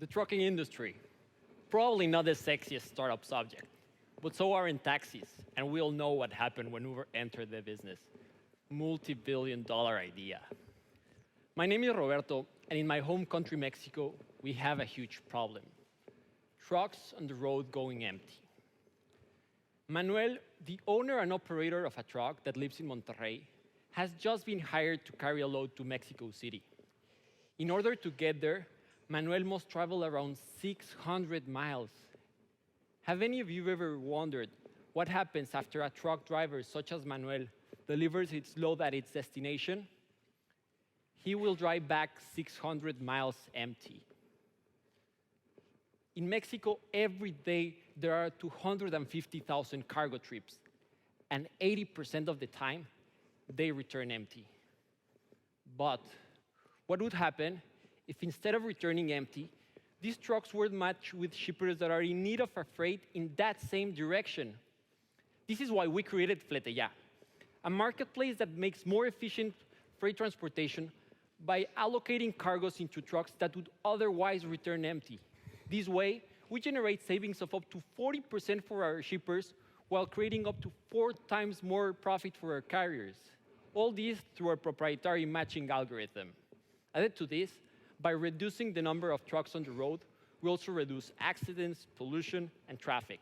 The trucking industry, probably not the sexiest startup subject, but so are in taxis, and we all know what happened when Uber entered the business. Multi-billion-dollar idea. My name is Roberto, and in my home country, Mexico, we have a huge problem. Trucks on the road going empty. Manuel, the owner and operator of a truck that lives in Monterrey, has just been hired to carry a load to Mexico City. In order to get there, Manuel must travel around 600 miles. Have any of you ever wondered what happens after a truck driver, such as Manuel, delivers its load at its destination? He will drive back 600 miles empty. In Mexico, every day, there are 250,000 cargo trips, and 80% of the time, they return empty. But what would happen if instead of returning empty, these trucks were matched with shippers that are in need of a freight in that same direction? This is why we created FleteYa, a marketplace that makes more efficient freight transportation by allocating cargoes into trucks that would otherwise return empty. This way, we generate savings of up to 40% for our shippers while creating up to 4 times more profit for our carriers. All this through our proprietary matching algorithm. Added to this, by reducing the number of trucks on the road, we also reduce accidents, pollution, and traffic.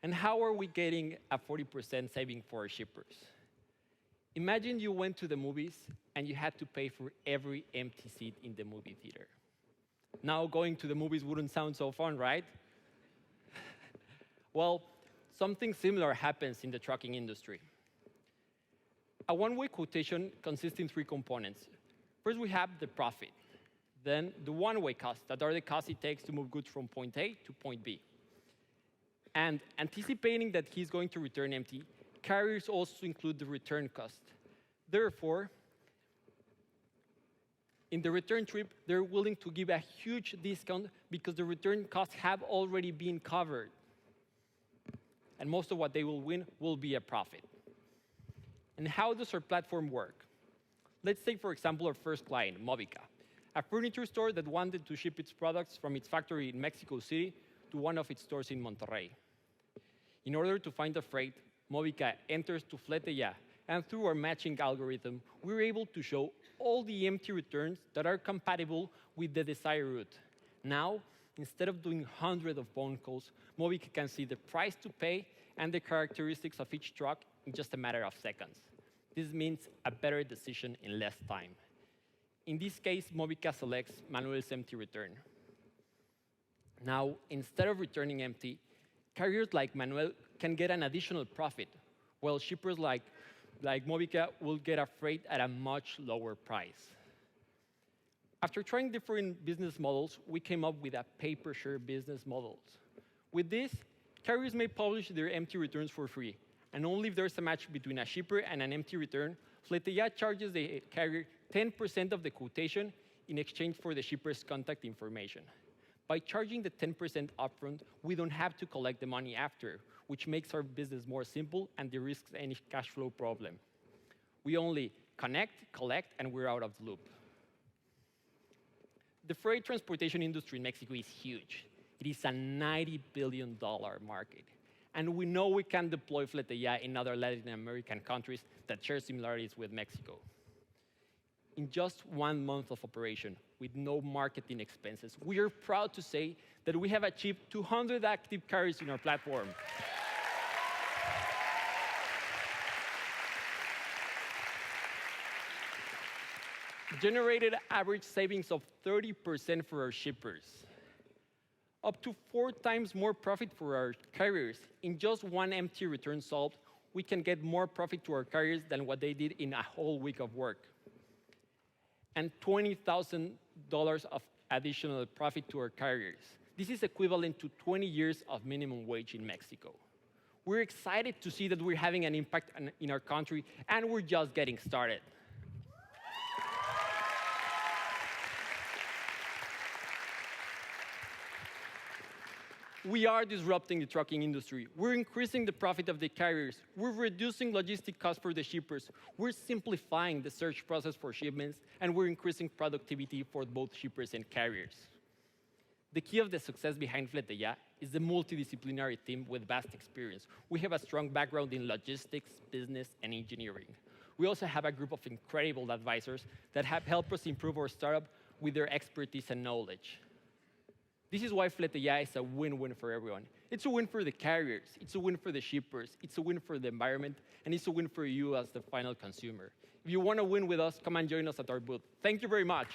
And how are we getting a 40% saving for our shippers? Imagine you went to the movies and you had to pay for every empty seat in the movie theater. Now going to the movies wouldn't sound so fun, right? Well, something similar happens in the trucking industry. A one-way quotation consists in 3 components. First, we have the profit. Then the one-way costs, that are the costs it takes to move goods from point A to point B. And anticipating that he's going to return empty, carriers also include the return cost. Therefore, in the return trip, they're willing to give a huge discount because the return costs have already been covered. And most of what they will win will be a profit. And how does our platform work? Let's take, for example, our first client, Mobica, a furniture store that wanted to ship its products from its factory in Mexico City to one of its stores in Monterrey. In order to find the freight, Mobica enters to FleteYa, and through our matching algorithm, we're able to show all the empty returns that are compatible with the desired route. Now, instead of doing hundreds of phone calls, Mobica can see the price to pay and the characteristics of each truck in just a matter of seconds. This means a better decision in less time. In this case, Mobica selects Manuel's empty return. Now, instead of returning empty, carriers like Manuel can get an additional profit, while shippers like Mobica will get a freight at a much lower price. After trying different business models, we came up with a pay-per-share business model. With this, carriers may publish their empty returns for free, and only if there's a match between a shipper and an empty return, FleteYa charges the carrier 10% of the quotation in exchange for the shipper's contact information. By charging the 10% upfront, we don't have to collect the money after, which makes our business more simple and de-risks any cash flow problem. We only connect, collect, and we're out of the loop. The freight transportation industry in Mexico is huge. It is a $90 billion market. And we know we can deploy FleteYa in other Latin American countries that share similarities with Mexico. In just 1 month of operation, with no marketing expenses, we are proud to say that we have achieved 200 active carriers in our platform. Generated average savings of 30% for our shippers. Up to 4 times more profit for our carriers. In just 1 empty return solved, we can get more profit to our carriers than what they did in a whole week of work. And $20,000 of additional profit to our carriers. This is equivalent to 20 years of minimum wage in Mexico. We're excited to see that we're having an impact in our country, and we're just getting started. We are disrupting the trucking industry. We're increasing the profit of the carriers. We're reducing logistic costs for the shippers. We're simplifying the search process for shipments, and we're increasing productivity for both shippers and carriers. The key of the success behind FleteYa is the multidisciplinary team with vast experience. We have a strong background in logistics, business, and engineering. We also have a group of incredible advisors that have helped us improve our startup with their expertise and knowledge. This is why FleteYa is a win-win for everyone. It's a win for the carriers, it's a win for the shippers, it's a win for the environment, and it's a win for you as the final consumer. If you want to win with us, come and join us at our booth. Thank you very much.